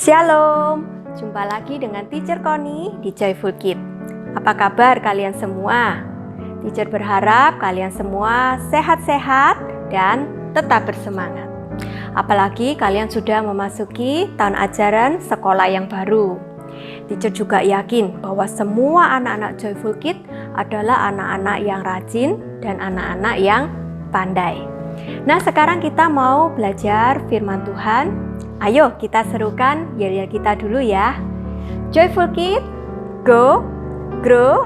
Shalom, jumpa lagi dengan Teacher Connie di Joyful Kids. Apa kabar kalian semua? Teacher berharap kalian semua sehat-sehat dan tetap bersemangat. Apalagi kalian sudah memasuki tahun ajaran sekolah yang baru. Teacher juga yakin bahwa semua anak-anak Joyful Kids adalah anak-anak yang rajin dan anak-anak yang pandai. Nah, sekarang kita mau belajar firman Tuhan. Ayo kita serukan yel-yel kita dulu ya. Joyful Kids, go, grow,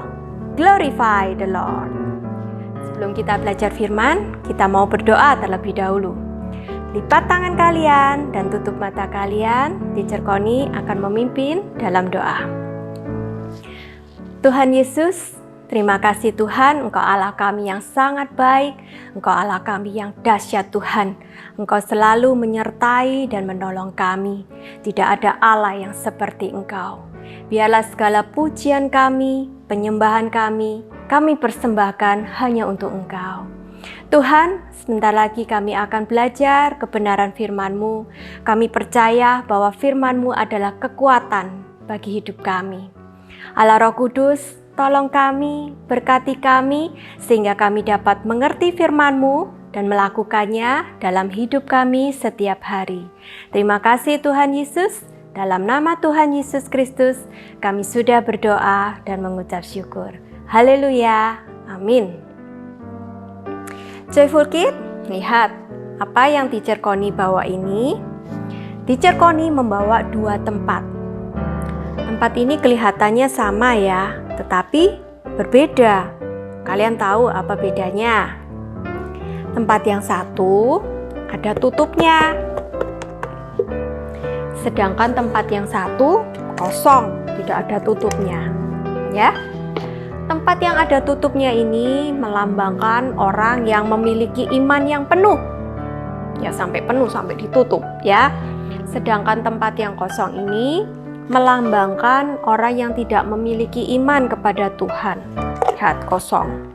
glorify the Lord. Sebelum kita belajar firman, kita mau berdoa terlebih dahulu. Lipat tangan kalian dan tutup mata kalian. Teacher Connie akan memimpin dalam doa. Tuhan Yesus, terima kasih Tuhan, Engkau Allah kami yang sangat baik, Engkau Allah kami yang dahsyat Tuhan. Engkau selalu menyertai dan menolong kami. Tidak ada Allah yang seperti Engkau. Biarlah segala pujian kami, penyembahan kami persembahkan hanya untuk Engkau. Tuhan, sebentar lagi kami akan belajar kebenaran firman-Mu. Kami percaya bahwa firman-Mu adalah kekuatan bagi hidup kami. Allah Roh Kudus, tolong kami, berkati kami, sehingga kami dapat mengerti firman-Mu dan melakukannya dalam hidup kami setiap hari. Terima kasih Tuhan Yesus, dalam nama Tuhan Yesus Kristus, kami sudah berdoa dan mengucap syukur. Haleluya, amin. Joyful Kids, lihat apa yang Teacher Connie bawa ini. Teacher Connie membawa dua tempat. Tempat ini kelihatannya sama ya, tetapi berbeda. Kalian tahu apa bedanya? Tempat yang satu ada tutupnya, sedangkan tempat yang satu kosong, tidak ada tutupnya. Ya, tempat yang ada tutupnya ini melambangkan orang yang memiliki iman yang penuh, ya sampai penuh, sampai ditutup ya. Sedangkan tempat yang kosong ini melambangkan orang yang tidak memiliki iman kepada Tuhan. Lihat, kosong.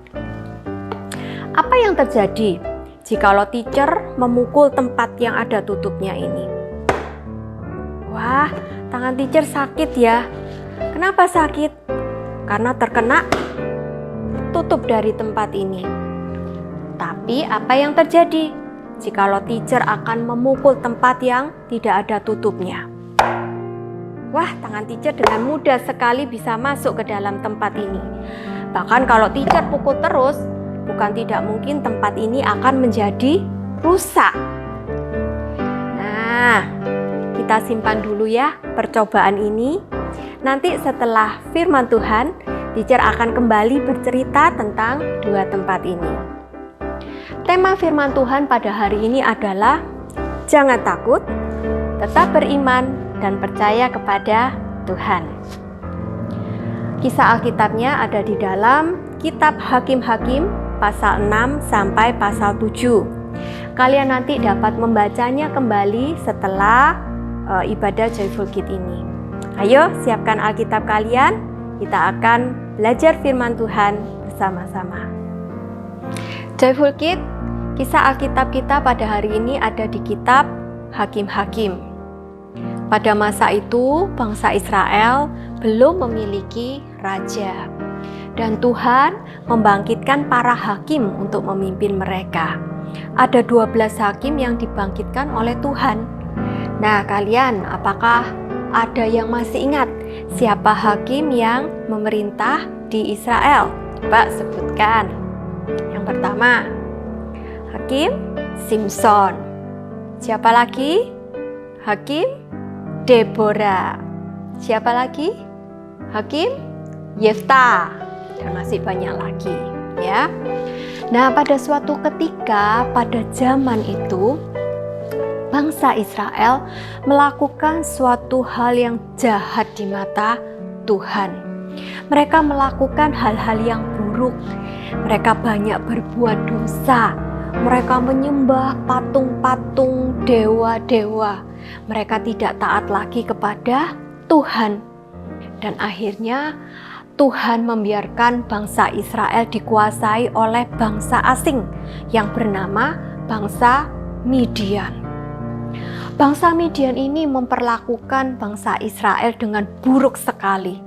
Apa yang terjadi jikalau teacher memukul tempat yang ada tutupnya ini? Wah, tangan teacher sakit ya. Kenapa sakit? Karena terkena tutup dari tempat ini. Tapi apa yang terjadi jikalau teacher akan memukul tempat yang tidak ada tutupnya? Wah, tangan teacher dengan mudah sekali bisa masuk ke dalam tempat ini. Bahkan kalau teacher pukul terus, bukan tidak mungkin tempat ini akan menjadi rusak. Nah, kita simpan dulu ya percobaan ini. Nanti setelah firman Tuhan, teacher akan kembali bercerita tentang dua tempat ini. Tema firman Tuhan pada hari ini adalah jangan takut, tetap beriman dan percaya kepada Tuhan. Kisah Alkitabnya ada di dalam kitab Hakim-Hakim pasal 6 sampai pasal 7. Kalian nanti dapat membacanya kembali setelah ibadah Joyful Kids ini. Ayo siapkan Alkitab kalian, kita akan belajar firman Tuhan bersama-sama. Joyful Kids, kisah Alkitab kita pada hari ini ada di kitab Hakim-Hakim. Pada masa itu, bangsa Israel belum memiliki raja. Dan Tuhan membangkitkan para hakim untuk memimpin mereka. Ada 12 hakim yang dibangkitkan oleh Tuhan. Nah, kalian apakah ada yang masih ingat siapa hakim yang memerintah di Israel? Coba sebutkan. Yang pertama, Hakim Simson. Siapa lagi? Hakim Deborah. Siapa lagi? Hakim Yefta. Dan masih banyak lagi ya. Nah, pada suatu ketika pada zaman itu bangsa Israel melakukan suatu hal yang jahat di mata Tuhan. Mereka melakukan hal-hal yang buruk. Mereka banyak berbuat dosa. Mereka menyembah patung-patung, dewa-dewa. Mereka tidak taat lagi kepada Tuhan. Dan akhirnya Tuhan membiarkan bangsa Israel dikuasai oleh bangsa asing yang bernama bangsa Midian. Bangsa Midian ini memperlakukan bangsa Israel dengan buruk sekali.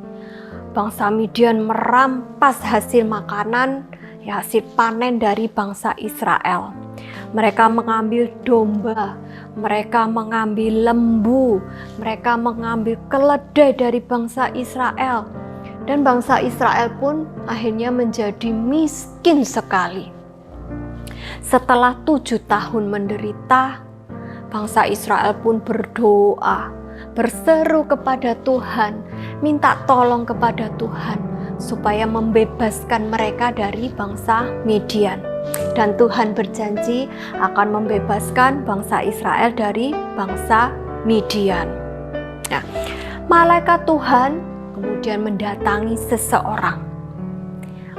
Bangsa Midian merampas hasil makanan, hasil panen dari bangsa Israel. Mereka mengambil domba, mereka mengambil lembu, mereka mengambil keledai dari bangsa Israel. Dan bangsa Israel pun akhirnya menjadi miskin sekali. Setelah 7 tahun menderita, bangsa Israel pun berdoa, berseru kepada Tuhan, minta tolong kepada Tuhan supaya membebaskan mereka dari bangsa Midian. Dan Tuhan berjanji akan membebaskan bangsa Israel dari bangsa Midian. Nah, malaikat Tuhan kemudian mendatangi seseorang.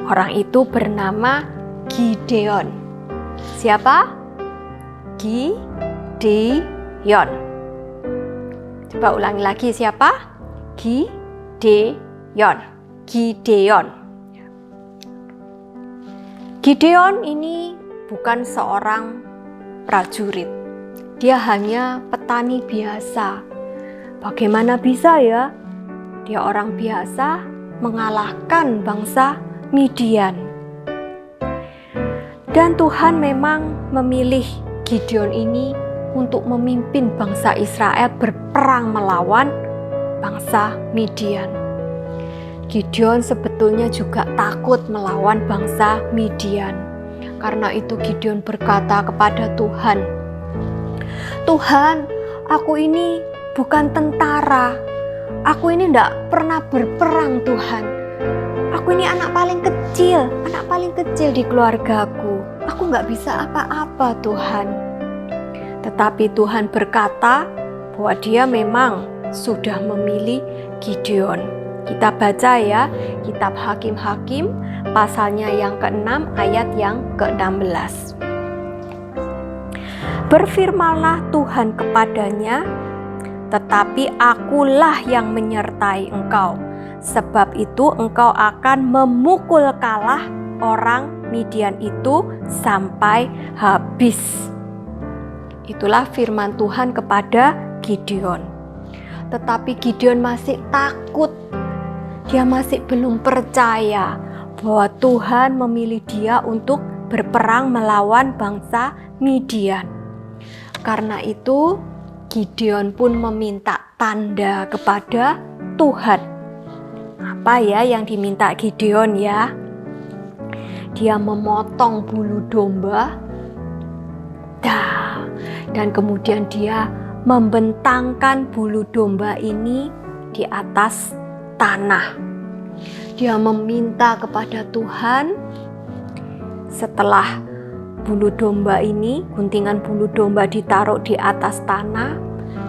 Orang itu bernama Gideon. Siapa? Gideon. Coba ulangi lagi, siapa? Gideon. Gideon ini bukan seorang prajurit. Dia hanya petani biasa. Bagaimana bisa ya? Dia orang biasa mengalahkan bangsa Midian. Dan Tuhan memang memilih Gideon ini untuk memimpin bangsa Israel berperang melawan bangsa Midian. Gideon sebetulnya juga takut melawan bangsa Midian. Karena itu Gideon berkata kepada Tuhan, "Tuhan, aku ini bukan tentara. Aku ini tidak pernah berperang, Tuhan. Aku ini anak paling kecil di keluargaku. Aku nggak bisa apa-apa, Tuhan." Tetapi Tuhan berkata bahwa Dia memang sudah memilih Gideon. Kita baca ya, kitab Hakim-Hakim pasalnya yang ke-6 ayat yang ke-16. Berfirmanlah Tuhan kepadanya, "Tetapi akulah yang menyertai engkau, sebab itu engkau akan memukul kalah orang Midian itu sampai habis." Itulah firman Tuhan kepada Gideon. Tetapi Gideon masih takut. Dia masih belum percaya bahwa Tuhan memilih dia untuk berperang melawan bangsa Midian. Karena itu, Gideon pun meminta tanda kepada Tuhan. Apa ya yang diminta Gideon ya? Dia memotong bulu domba, dan kemudian dia membentangkan bulu domba ini di atas tanah. Dia meminta kepada Tuhan, setelah bulu domba ini, guntingan bulu domba ditaruh di atas tanah,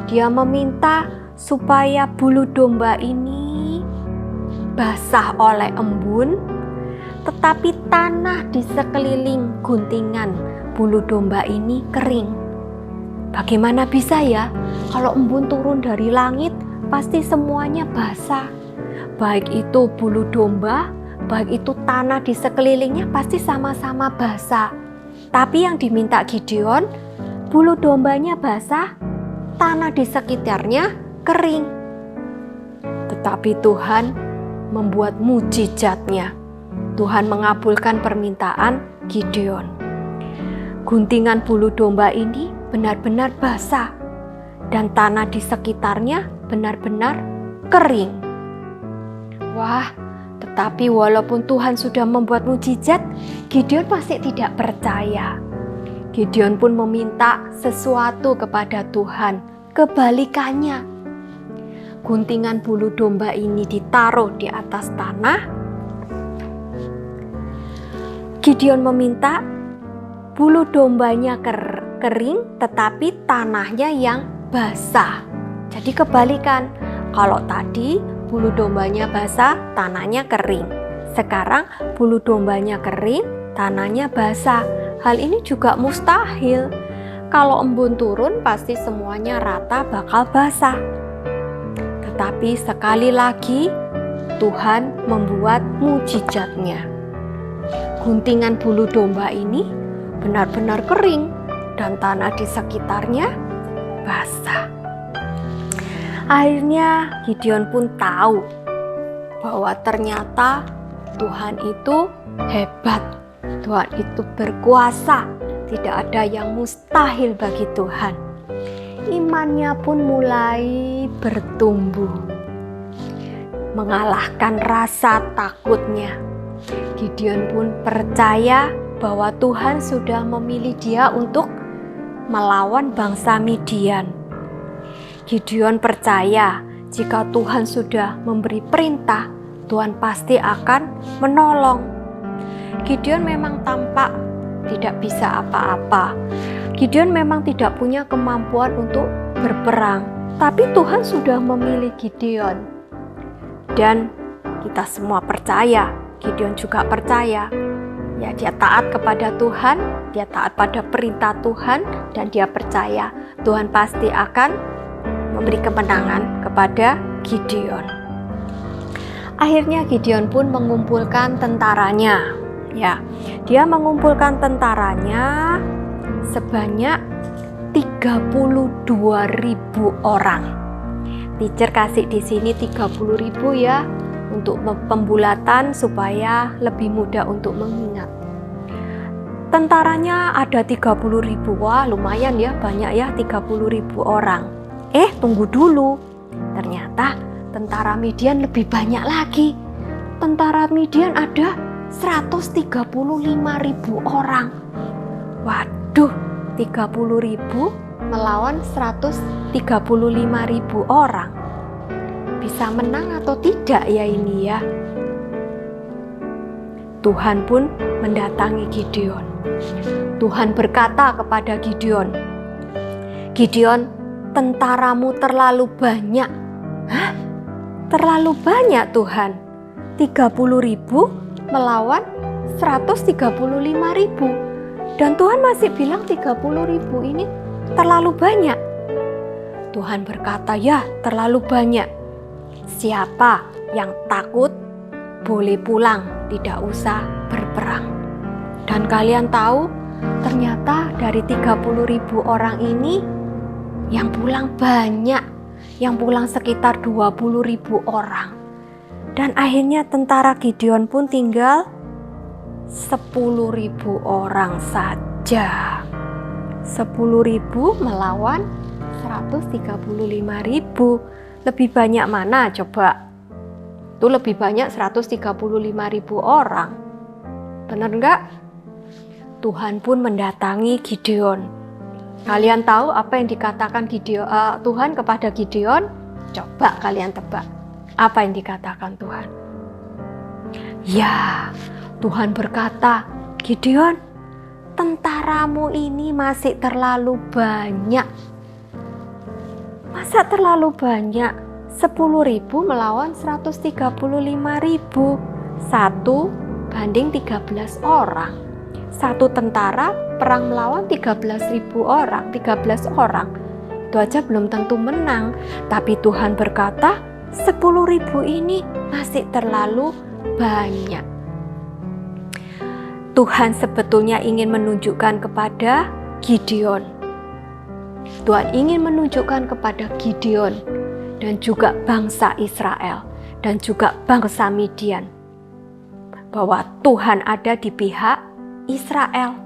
dia meminta supaya bulu domba ini basah oleh embun, tetapi tanah di sekeliling guntingan bulu domba ini kering. Bagaimana bisa ya? Kalau embun turun dari langit, pasti semuanya basah. Baik itu bulu domba, baik itu tanah di sekelilingnya pasti sama-sama basah. Tapi yang diminta Gideon, bulu dombanya basah, tanah di sekitarnya kering. Tetapi Tuhan membuat mujizatnya. Tuhan mengabulkan permintaan Gideon. Guntingan bulu domba ini benar-benar basah, dan tanah di sekitarnya benar-benar kering. Wah, tetapi walaupun Tuhan sudah membuat mujizat, Gideon masih tidak percaya. Gideon pun meminta sesuatu kepada Tuhan. Kebalikannya, guntingan bulu domba ini ditaruh di atas tanah. Gideon meminta bulu dombanya kering, tetapi tanahnya yang basah. Jadi kebalikan. Kalau tadi bulu dombanya basah, tanahnya kering. Sekarang bulu dombanya kering, tanahnya basah. Hal ini juga mustahil. Kalau embun turun, pasti semuanya rata bakal basah. Tetapi sekali lagi, Tuhan membuat mujizatnya. Guntingan bulu domba ini benar-benar kering, dan tanah di sekitarnya basah. Akhirnya Gideon pun tahu bahwa ternyata Tuhan itu hebat, Tuhan itu berkuasa, tidak ada yang mustahil bagi Tuhan. Imannya pun mulai bertumbuh, mengalahkan rasa takutnya. Gideon pun percaya bahwa Tuhan sudah memilih dia untuk melawan bangsa Midian. Gideon percaya jika Tuhan sudah memberi perintah, Tuhan pasti akan menolong. Gideon memang tampak tidak bisa apa-apa. Gideon memang tidak punya kemampuan untuk berperang, tapi Tuhan sudah memilih Gideon. Dan kita semua percaya, Gideon juga percaya. Ya, dia taat kepada Tuhan, dia taat pada perintah Tuhan, dan dia percaya Tuhan pasti akan memberi kemenangan kepada Gideon. Akhirnya Gideon pun mengumpulkan tentaranya. Ya, dia mengumpulkan tentaranya sebanyak 32.000 orang. Teacher kasih di sini 30.000 ya, untuk pembulatan supaya lebih mudah untuk mengingat. Tentaranya ada 30.000, wah lumayan ya, banyak ya 30.000 orang. Tunggu dulu, ternyata tentara Midian lebih banyak lagi. Tentara Midian ada 135.000 orang. Waduh, 30.000 melawan 135.000 orang. Bisa menang atau tidak ya ini ya? Tuhan pun mendatangi Gideon. Tuhan berkata kepada Gideon, "Gideon, tentaramu terlalu banyak." Hah? Terlalu banyak Tuhan? 30.000 melawan 135.000. Dan Tuhan masih bilang 30.000 ini terlalu banyak. Tuhan berkata, ya terlalu banyak. Siapa yang takut boleh pulang, tidak usah berperang. Dan kalian tahu, ternyata dari 30.000 orang ini yang pulang banyak, yang pulang sekitar 20.000 orang. Dan akhirnya tentara Gideon pun tinggal 10.000 orang saja. 10.000 melawan 135.000. Lebih banyak mana coba? Itu lebih banyak 135.000 orang. Benar enggak? Tuhan pun mendatangi Gideon. Kalian tahu apa yang dikatakan Tuhan kepada Gideon? Coba kalian tebak. Apa yang dikatakan Tuhan? Ya, Tuhan berkata, Gideon, tentaramu ini masih terlalu banyak. Masa terlalu banyak? 10.000 melawan 135.000. 1 banding 13 orang. Satu tentara perang melawan 13.000 orang, 13 orang. Itu aja belum tentu menang. Tapi Tuhan berkata, 10.000 ini masih terlalu banyak. Tuhan sebetulnya ingin menunjukkan kepada Gideon. Tuhan ingin menunjukkan kepada Gideon dan juga bangsa Israel dan juga bangsa Midian bahwa Tuhan ada di pihak Israel.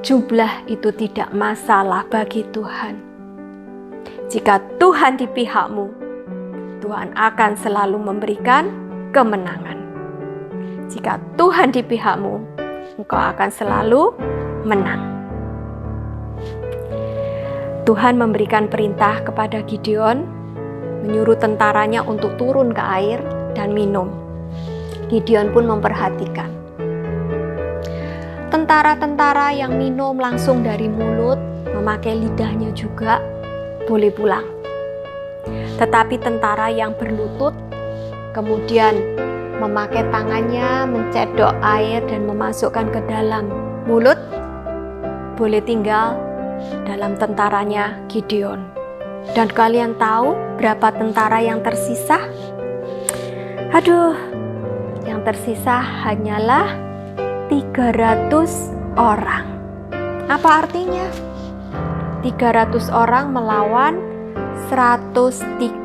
Jumlah itu tidak masalah bagi Tuhan. Jika Tuhan di pihakmu, Tuhan akan selalu memberikan kemenangan. Jika Tuhan di pihakmu, engkau akan selalu menang. Tuhan memberikan perintah kepada Gideon, menyuruh tentaranya untuk turun ke air dan minum. Gideon pun memperhatikan. Tentara-tentara yang minum langsung dari mulut, memakai lidahnya juga, boleh pulang. Tetapi tentara yang berlutut, kemudian memakai tangannya mencedok air dan memasukkan ke dalam mulut, boleh tinggal dalam tentaranya Gideon. Dan kalian tahu berapa tentara yang tersisa? Aduh, yang tersisa hanyalah 300 orang. Apa artinya? 300 orang melawan 135.000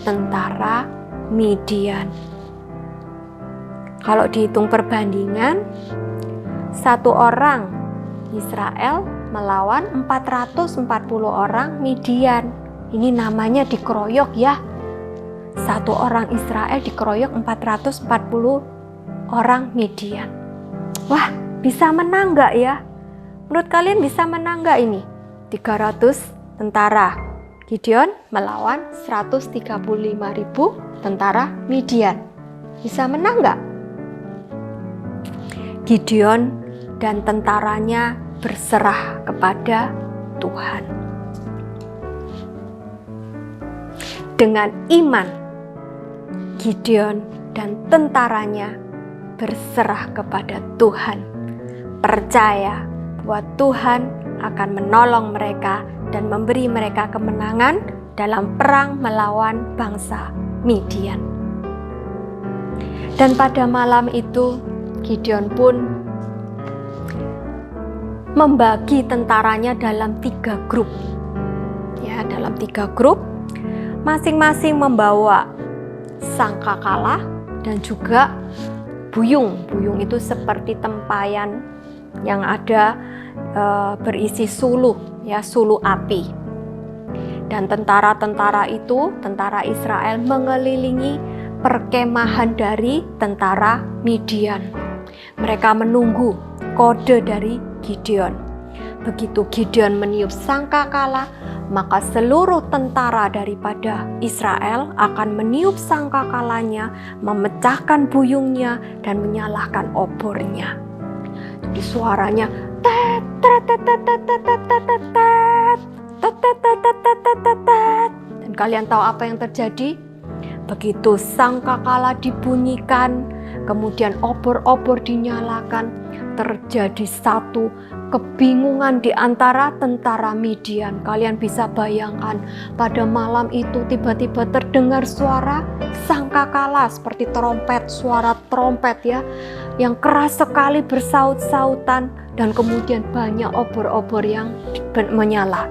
tentara Midian. Kalau dihitung perbandingan, satu orang Israel melawan 440 orang Midian. Ini namanya dikeroyok ya. Satu orang Israel dikeroyok 440 orang Midian. Wah, bisa menang nggak ya? Menurut kalian bisa menang nggak ini? 300 tentara Gideon melawan 135.000 tentara Midian. Bisa menang nggak? Gideon dan tentaranya berserah kepada Tuhan. Dengan iman, Gideon dan tentaranya berserah kepada Tuhan, percaya bahwa Tuhan akan menolong mereka dan memberi mereka kemenangan dalam perang melawan bangsa Midian. Dan pada malam itu Gideon pun membagi tentaranya dalam 3 grup. Ya, dalam 3 grup, masing-masing membawa sangkakala dan juga buyung. Buyung itu seperti tempayan yang ada berisi suluh, ya, suluh api. Dan tentara-tentara itu, tentara Israel mengelilingi perkemahan dari tentara Midian. Mereka menunggu kode dari Gideon. Begitu Gideon meniup sangkakala, maka seluruh tentara daripada Israel akan meniup sangkakalanya, memecahkan buyungnya dan menyalakan obornya. Jadi suaranya tet tet tet tet tet tet tet tet tet tet tet. Dan kalian tahu apa yang terjadi? Begitu sangkakala dibunyikan, kemudian obor-obor dinyalakan, terjadi satu kebingungan di antara tentara Midian. Kalian bisa bayangkan, pada malam itu tiba-tiba terdengar suara sangkakala seperti trompet, suara trompet ya, yang keras sekali bersaut-sautan, dan kemudian banyak obor-obor yang menyala.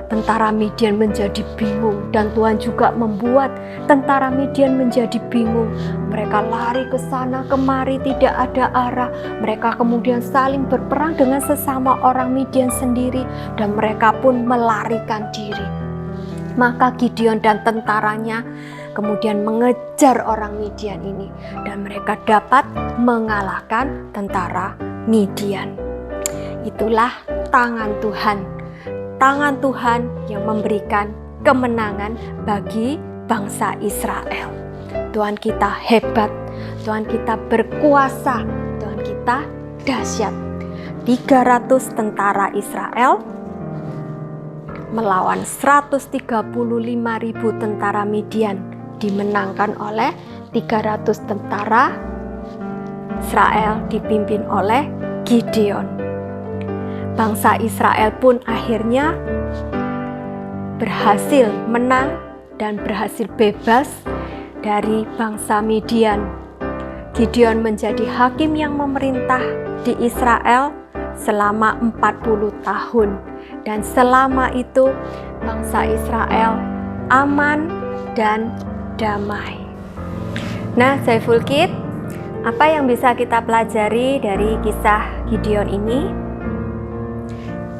Tentara Midian menjadi bingung, dan Tuhan juga membuat tentara Midian menjadi bingung. Mereka lari ke sana kemari, tidak ada arah. Mereka kemudian saling berperang dengan sesama orang Midian sendiri, dan mereka pun melarikan diri. Maka Gideon dan tentaranya kemudian mengejar orang Midian ini, dan mereka dapat mengalahkan tentara Midian. Itulah tangan Tuhan. Tangan Tuhan yang memberikan kemenangan bagi bangsa Israel. Tuhan kita hebat, Tuhan kita berkuasa, Tuhan kita dahsyat. 300 tentara Israel melawan 135.000 tentara Midian dimenangkan oleh 300 tentara Israel dipimpin oleh Gideon. Bangsa Israel pun akhirnya berhasil menang dan berhasil bebas dari bangsa Midian. Gideon menjadi hakim yang memerintah di Israel selama 40 tahun. Dan selama itu bangsa Israel aman dan damai. Nah, Joyful Kids, apa yang bisa kita pelajari dari kisah Gideon ini?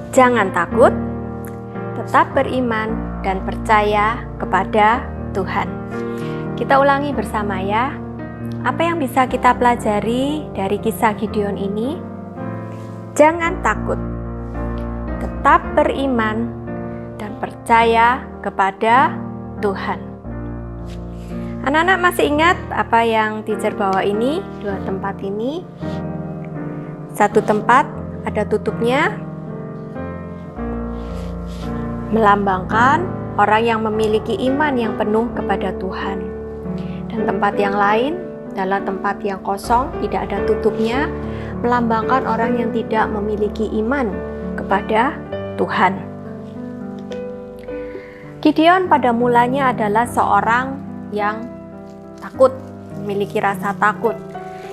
Jangan takut, tetap beriman dan percaya kepada Tuhan. Kita ulangi bersama ya. Apa yang bisa kita pelajari dari kisah Gideon ini? Jangan takut, tetap beriman dan percaya kepada Tuhan. Anak-anak masih ingat apa yang teacher bawa ini? 2 tempat ini. 1 tempat ada tutupnya, melambangkan orang yang memiliki iman yang penuh kepada Tuhan. Dan tempat yang lain adalah tempat yang kosong, tidak ada tutupnya, melambangkan orang yang tidak memiliki iman kepada Tuhan. Gideon pada mulanya adalah seorang yang takut, memiliki rasa takut.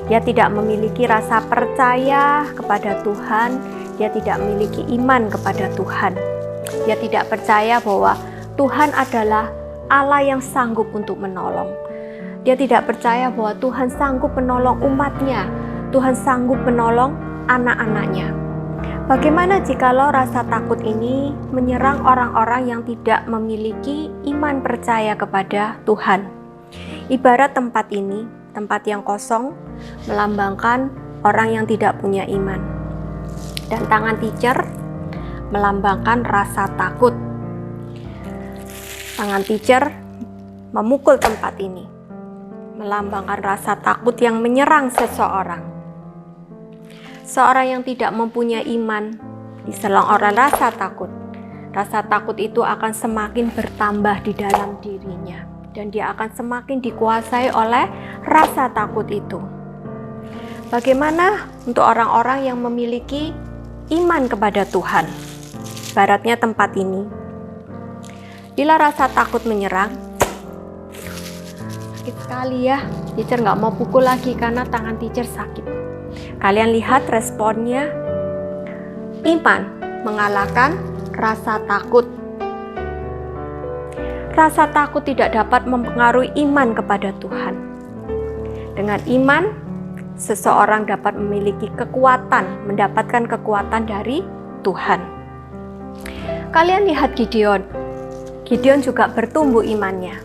Dia tidak memiliki rasa percaya kepada Tuhan. dia tidak memiliki iman kepada Tuhan. Dia tidak percaya bahwa Tuhan adalah Allah yang sanggup untuk menolong. Dia tidak percaya bahwa Tuhan sanggup menolong umatnya, Tuhan sanggup menolong anak-anaknya. Bagaimana jikalau rasa takut ini menyerang orang-orang yang tidak memiliki iman percaya kepada Tuhan? Ibarat tempat ini, tempat yang kosong, melambangkan orang yang tidak punya iman. Dan tangan teacher melambangkan rasa takut. Tangan teacher memukul tempat ini, melambangkan rasa takut yang menyerang seseorang. Seorang yang tidak mempunyai iman diserang oleh rasa takut. Rasa takut itu akan semakin bertambah di dalam dirinya, dan dia akan semakin dikuasai oleh rasa takut itu. Bagaimana untuk orang-orang yang memiliki iman kepada Tuhan? Ibaratnya tempat ini, bila rasa takut menyerang, sakit sekali ya, teacher nggak mau pukul lagi karena tangan teacher sakit. Kalian lihat responnya, iman mengalahkan rasa takut. Rasa takut tidak dapat mempengaruhi iman kepada Tuhan. Dengan iman, seseorang dapat memiliki kekuatan, mendapatkan kekuatan dari Tuhan. Kalian lihat Gideon. Gideon juga bertumbuh imannya.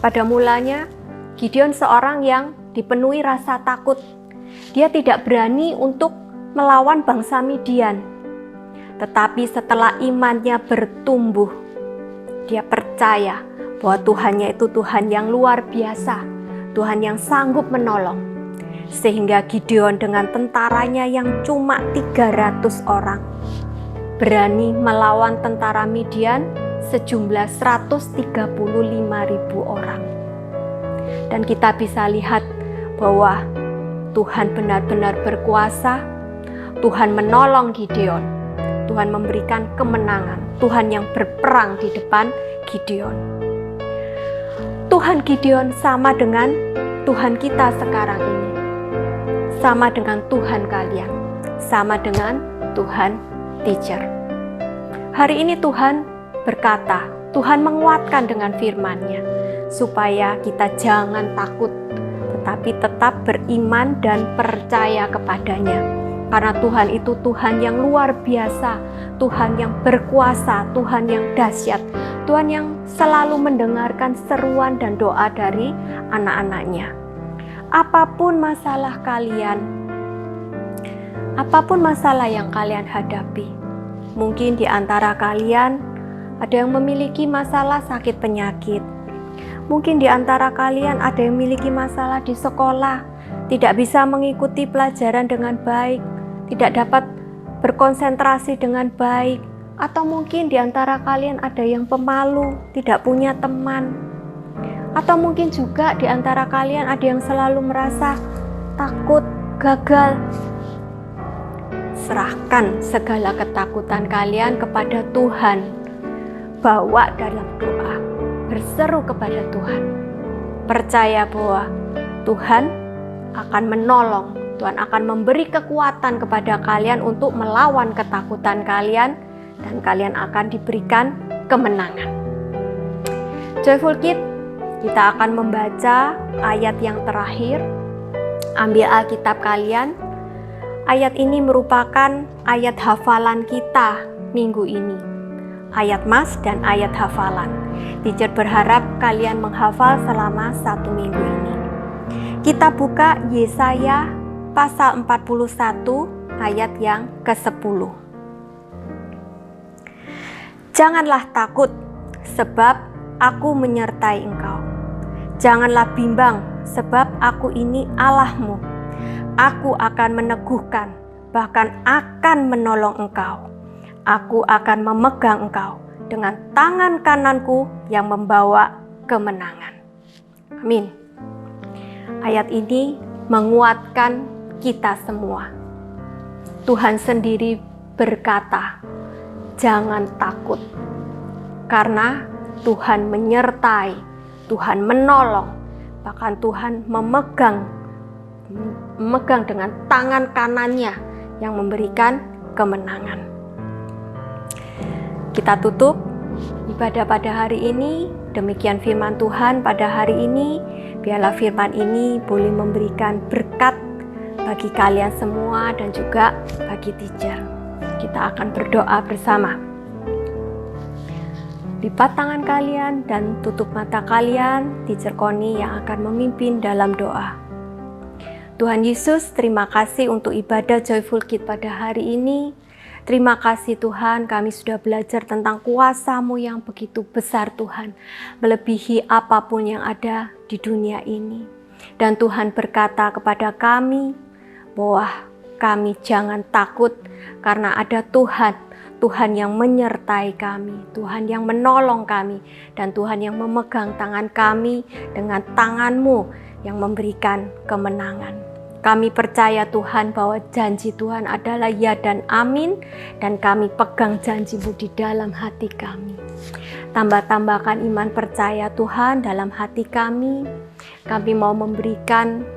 Pada mulanya, Gideon seorang yang dipenuhi rasa takut. Dia tidak berani untuk melawan bangsa Midian. Tetapi setelah imannya bertumbuh, dia percaya bahwa Tuhannya itu Tuhan yang luar biasa, Tuhan yang sanggup menolong. Sehingga Gideon dengan tentaranya yang cuma 300 orang, berani melawan tentara Midian sejumlah 135.000 orang. Dan kita bisa lihat bahwa Tuhan benar-benar berkuasa, Tuhan menolong Gideon, Tuhan memberikan kemenangan, Tuhan yang berperang di depan Gideon. Tuhan Gideon sama dengan Tuhan kita sekarang ini, sama dengan Tuhan kalian, sama dengan Tuhan teacher. Hari ini Tuhan berkata, Tuhan menguatkan dengan firman-Nya, supaya kita jangan takut, tetapi tetap beriman dan percaya kepadanya. Karena Tuhan itu Tuhan yang luar biasa, Tuhan yang berkuasa, Tuhan yang dahsyat, Tuhan yang selalu mendengarkan seruan dan doa dari anak-anaknya. Apapun masalah kalian, apapun masalah yang kalian hadapi, mungkin di antara kalian ada yang memiliki masalah sakit penyakit. Mungkin di antara kalian ada yang memiliki masalah di sekolah, tidak bisa mengikuti pelajaran dengan baik, tidak dapat berkonsentrasi dengan baik, atau mungkin di antara kalian ada yang pemalu, tidak punya teman, atau mungkin juga di antara kalian ada yang selalu merasa takut, gagal. Serahkan segala ketakutan kalian kepada Tuhan, bawa dalam doa, berseru kepada Tuhan, percaya bahwa Tuhan akan menolong, Tuhan akan memberi kekuatan kepada kalian untuk melawan ketakutan kalian, dan kalian akan diberikan kemenangan. Joyful Kids, kita akan membaca ayat yang terakhir. Ambil Alkitab kalian. Ayat ini merupakan ayat hafalan kita minggu ini. Ayat mas dan ayat hafalan. Teacher berharap kalian menghafal selama 1 minggu ini. Kita buka Yesaya pasal 41 ayat yang ke-10. Janganlah takut, sebab aku menyertai engkau. Janganlah bimbang, sebab aku ini Allahmu. Aku akan meneguhkan, bahkan akan menolong engkau. Aku akan memegang engkau dengan tangan kananku yang membawa kemenangan. Amin. Ayat ini menguatkan kita semua. Tuhan sendiri berkata, jangan takut, karena Tuhan menyertai, Tuhan menolong, bahkan Tuhan memegang dengan tangan kanannya yang memberikan kemenangan. Kita tutup ibadah pada hari ini. Demikian firman Tuhan pada hari ini. Biarlah firman ini boleh memberikan berkat bagi kalian semua dan juga bagi teacher. Kita akan berdoa bersama. Lipat tangan kalian dan tutup mata kalian. Teacher Connie yang akan memimpin dalam doa. Tuhan Yesus, terima kasih untuk ibadah Joyful Kids pada hari ini. Terima kasih Tuhan, kami sudah belajar tentang kuasa-Mu yang begitu besar Tuhan, melebihi apapun yang ada di dunia ini. Dan Tuhan berkata kepada kami bahwa kami jangan takut karena ada Tuhan. Tuhan yang menyertai kami, Tuhan yang menolong kami, dan Tuhan yang memegang tangan kami dengan tangan-Mu yang memberikan kemenangan. Kami percaya Tuhan bahwa janji Tuhan adalah ya dan amin, dan kami pegang janji-Mu di dalam hati kami. Tambah-tambahkan iman percaya Tuhan dalam hati kami. Kami mau memberikan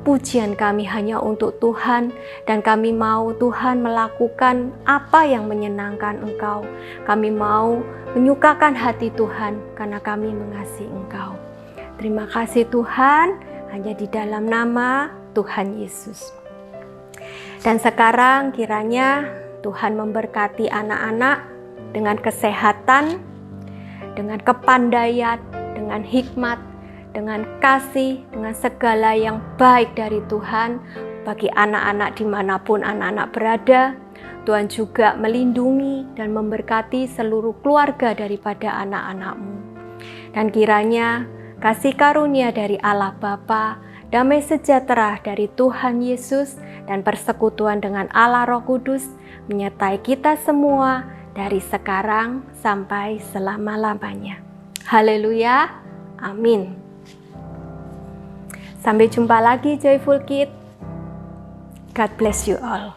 pujian kami hanya untuk Tuhan, dan kami mau Tuhan melakukan apa yang menyenangkan Engkau. Kami mau menyukakan hati Tuhan karena kami mengasihi Engkau. Terima kasih Tuhan, hanya di dalam nama Tuhan Yesus. Dan sekarang kiranya Tuhan memberkati anak-anak dengan kesehatan, dengan kepandaian, dengan hikmat, dengan kasih, dengan segala yang baik dari Tuhan bagi anak-anak dimanapun anak-anak berada. Tuhan juga melindungi dan memberkati seluruh keluarga daripada anak-anak-Mu. Dan kiranya kasih karunia dari Allah Bapa, damai sejahtera dari Tuhan Yesus, dan persekutuan dengan Allah Roh Kudus menyertai kita semua dari sekarang sampai selama-lamanya. Haleluya, amin. Sampai jumpa lagi Joyful Kids. God bless you all.